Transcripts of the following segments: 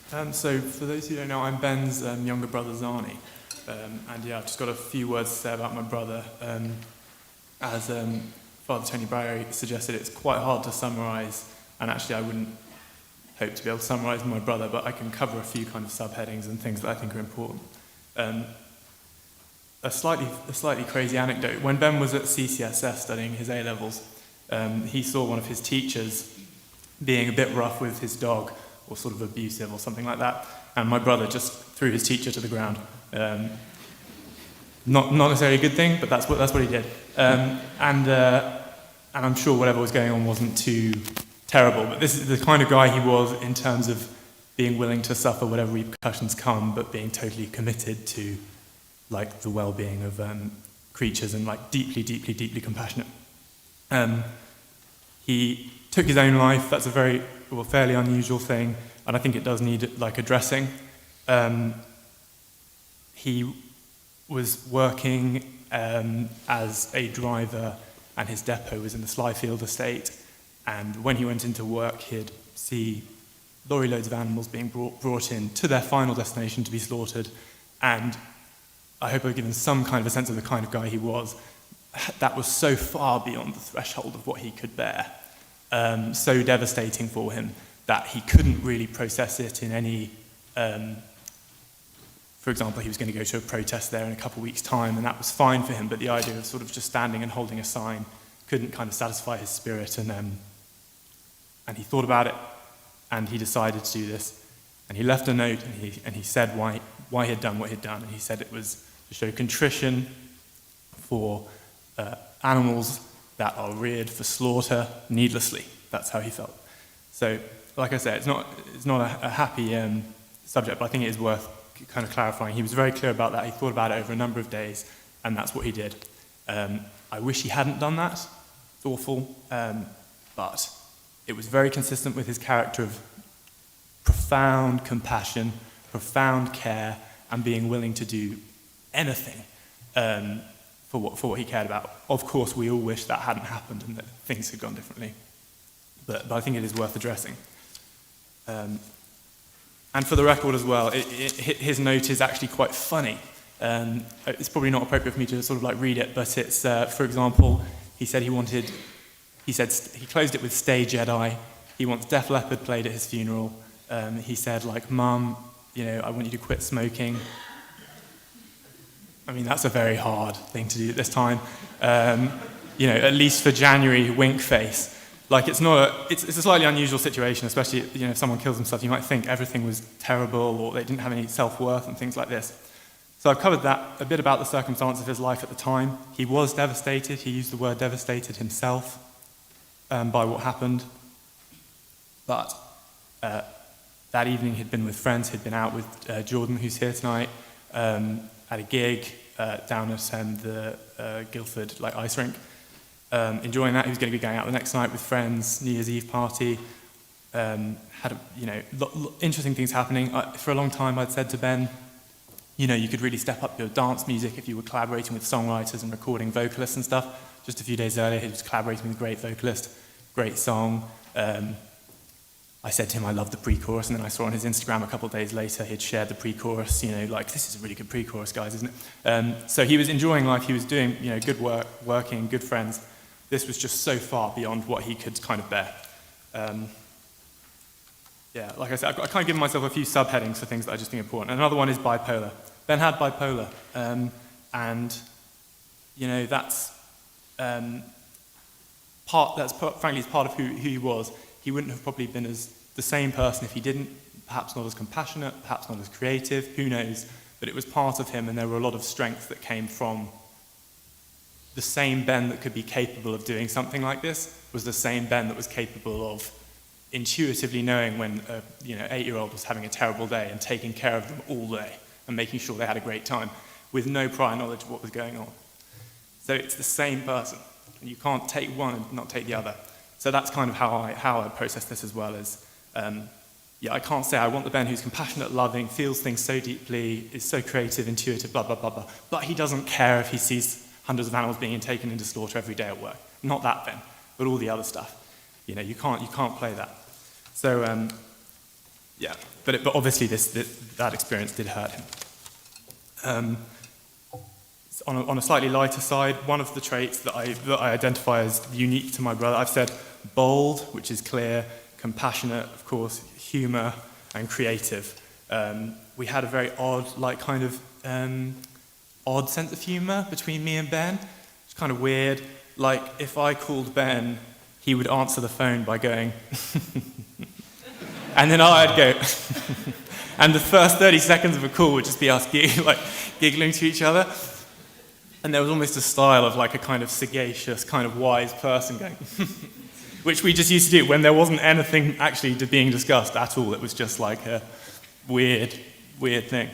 So for those who don't know, I'm Ben's younger brother Zani. And yeah, I've just got a few words to say about my brother. As Father Tony Barry suggested, it's quite hard to summarise, and actually I wouldn't hope to be able to summarise my brother, but I can cover a few kind of subheadings and things that I think are important. A slightly crazy anecdote. When Ben was at CCSS studying his A-levels, he saw one of his teachers being a bit rough with his dog, or sort of abusive or something like that, and my brother just threw his teacher to the ground. Not necessarily a good thing, but that's what he did. And I'm sure whatever was going on wasn't too terrible, but this is the kind of guy he was in terms of being willing to suffer whatever repercussions come, but being totally committed to like the well-being of creatures and like deeply compassionate. He took his own life. That's a fairly unusual thing, and I think it does need like addressing. He was working as a driver, and his depot was in the Slyfield estate, and when he went into work, he'd see lorry loads of animals being brought in to their final destination to be slaughtered, and I hope I've given some kind of a sense of the kind of guy he was. That was so far beyond the threshold of what he could bear, so devastating for him that he couldn't really process it in any... For example, he was going to go to a protest there in a couple of weeks' time, and that was fine for him, but the idea of sort of just standing and holding a sign couldn't kind of satisfy his spirit, and he thought about it, and he decided to do this, and he left a note, and he said why he had done what he'd done, and he said it was to show contrition for animals that are reared for slaughter needlessly. That's how he felt. So, like I said, it's not a happy subject, but I think it is worth kind of clarifying. He was very clear about that. He thought about it over a number of days, and that's what he did. I wish he hadn't done that. It's awful, but it was very consistent with his character of profound compassion, profound care, and being willing to do anything for what he cared about. Of course, we all wish that hadn't happened and that things had gone differently, but I think it is worth addressing. And for the record as well, his note is actually quite funny. It's probably not appropriate for me to sort of like read it, but it's, for example, he said he closed it with Stay Jedi. He wants Def Leppard played at his funeral. He said like, Mum, I want you to quit smoking. I mean, that's a very hard thing to do at this time. At least for January, wink face. Like it's a slightly unusual situation, especially if someone kills himself, you might think everything was terrible or they didn't have any self-worth and things like this. So I've covered that, a bit about the circumstance of his life at the time. He was devastated. He used the word devastated himself by what happened. But that evening he'd been with friends. He'd been out with Jordan, who's here tonight, at a gig down at the Guildford ice rink. Enjoying that. He was going to be going out the next night with friends, New Year's Eve party. Had interesting things happening. For a long time I'd said to Ben, you could really step up your dance music if you were collaborating with songwriters and recording vocalists and stuff. Just a few days earlier he was collaborating with a great vocalist, great song. I said to him I loved the pre-chorus, and then I saw on his Instagram a couple of days later he'd shared the pre-chorus, this is a really good pre-chorus, guys, isn't it? So he was enjoying life, he was doing good work, working, good friends. This was just so far beyond what he could kind of bear. Like I said, I've kind of given myself a few subheadings for things that I just think are important. Another one is bipolar. Ben had bipolar, and that's frankly is part of who he was. He wouldn't have probably been as the same person if he didn't. Perhaps not as compassionate, perhaps not as creative. Who knows? But it was part of him, and there were a lot of strengths that came from the same Ben that could be capable of doing something like this was the same Ben that was capable of intuitively knowing when an 8-year-old was having a terrible day and taking care of them all day and making sure they had a great time with no prior knowledge of what was going on. So it's the same person, and you can't take one and not take the other. So that's kind of how I process this as well as, I can't say I want the Ben who's compassionate, loving, feels things so deeply, is so creative, intuitive, blah, blah, blah, blah, but he doesn't care if he sees hundreds of animals being taken into slaughter every day at work. Not that Ben, but all the other stuff. You can't play that. So, but obviously that experience did hurt him. On a slightly lighter side, one of the traits that I identify as unique to my brother, I've said bold, which is clear, compassionate, of course, humour, and creative. We had a very odd, odd sense of humour between me and Ben. It's kind of weird. Like, if I called Ben, he would answer the phone by going, and then I'd go, and the first 30 seconds of a call would just be us giggling to each other. And there was almost a style of like a kind of sagacious, kind of wise person going, which we just used to do when there wasn't anything actually being discussed at all. It was just like a weird thing.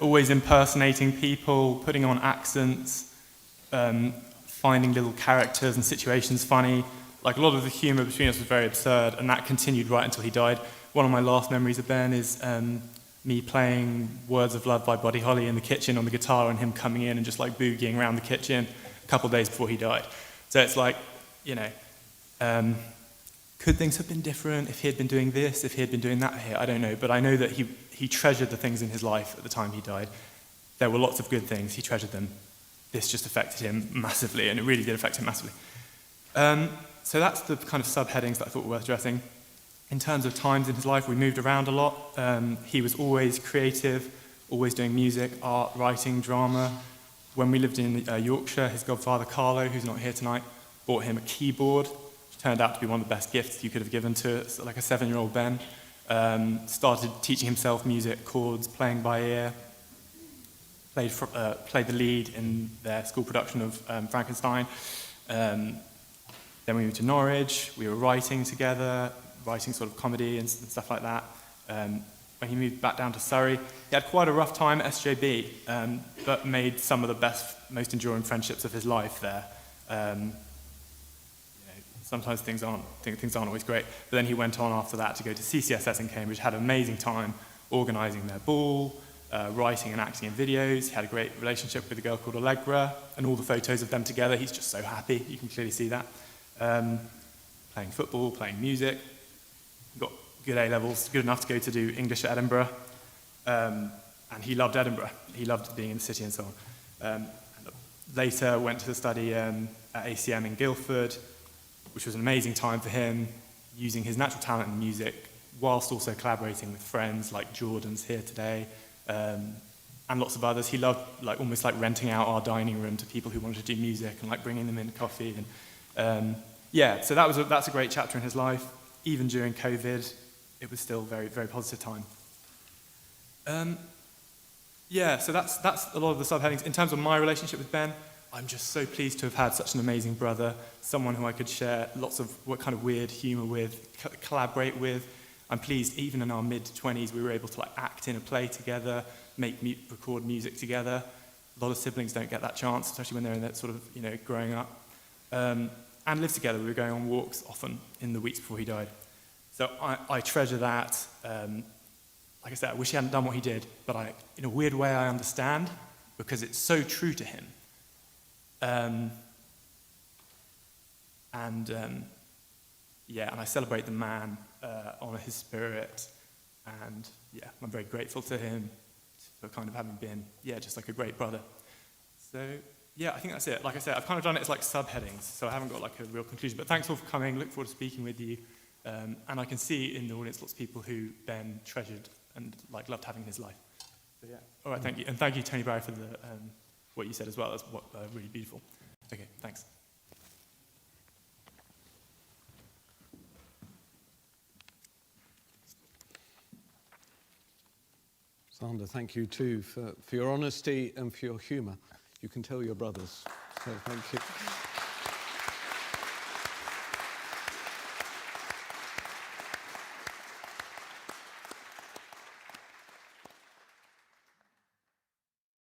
Always impersonating people, putting on accents, finding little characters and situations funny. Like, a lot of the humour between us was very absurd, and that continued right until he died. One of my last memories of Ben is me playing Words of Love by Buddy Holly in the kitchen on the guitar, and him coming in and just like boogieing around the kitchen a couple of days before he died. So it's like, could things have been different if he had been doing this, if he had been doing that here? I don't know, but I know that he treasured the things in his life at the time he died. There were lots of good things, he treasured them. This just affected him massively, and it really did affect him massively. So that's the kind of subheadings that I thought were worth addressing. In terms of times in his life, we moved around a lot. He was always creative, always doing music, art, writing, drama. When we lived in Yorkshire, his godfather, Carlo, who's not here tonight, bought him a keyboard, which turned out to be one of the best gifts you could have given to like a 7-year-old Ben. Started teaching himself music, chords, playing by ear. Played the lead in their school production of Frankenstein. Then we moved to Norwich. We were writing together, writing sort of comedy and stuff like that. When he moved back down to Surrey, he had quite a rough time at SJB, but made some of the best, most enduring friendships of his life there. Sometimes things aren't always great, but then he went on after that to go to CCSS in Cambridge, had an amazing time organising their ball, writing and acting in videos. He had a great relationship with a girl called Allegra, and all the photos of them together, he's just so happy, you can clearly see that. Playing football, playing music, got good A-levels, good enough to go to do English at Edinburgh, and he loved Edinburgh. He loved being in the city and so on. And later went to study at ACM in Guildford, which was an amazing time for him, using his natural talent in music, whilst also collaborating with friends like Jordan's here today, and lots of others. He loved almost like renting out our dining room to people who wanted to do music and like bringing them in coffee. And so that's a great chapter in his life. Even during COVID, it was still very, very positive time. So that's a lot of the subheadings. In terms of my relationship with Ben, I'm just so pleased to have had such an amazing brother, someone who I could share lots of what kind of weird humour with, collaborate with. I'm pleased even in our mid-20s we were able to act in a play together, record music together. A lot of siblings don't get that chance, especially when they're in that sort of, growing up. And live together. We were going on walks often in the weeks before he died. So I treasure that. Like I said, I wish he hadn't done what he did, but in a weird way I understand, because it's so true to him. And I celebrate the man, honour his spirit, and I'm very grateful to him for kind of having been, just like a great brother. So, I think that's it. Like I said, I've kind of done it as like subheadings, so I haven't got like a real conclusion, but thanks all for coming, look forward to speaking with you, and I can see in the audience lots of people who Ben treasured and loved having in his life. So all right, thank you. And thank you, Tony Barry, for what you said as well. That's really beautiful. Okay, thanks. Sander, thank you too for your honesty and for your humour. You can tell your brothers, so thank you.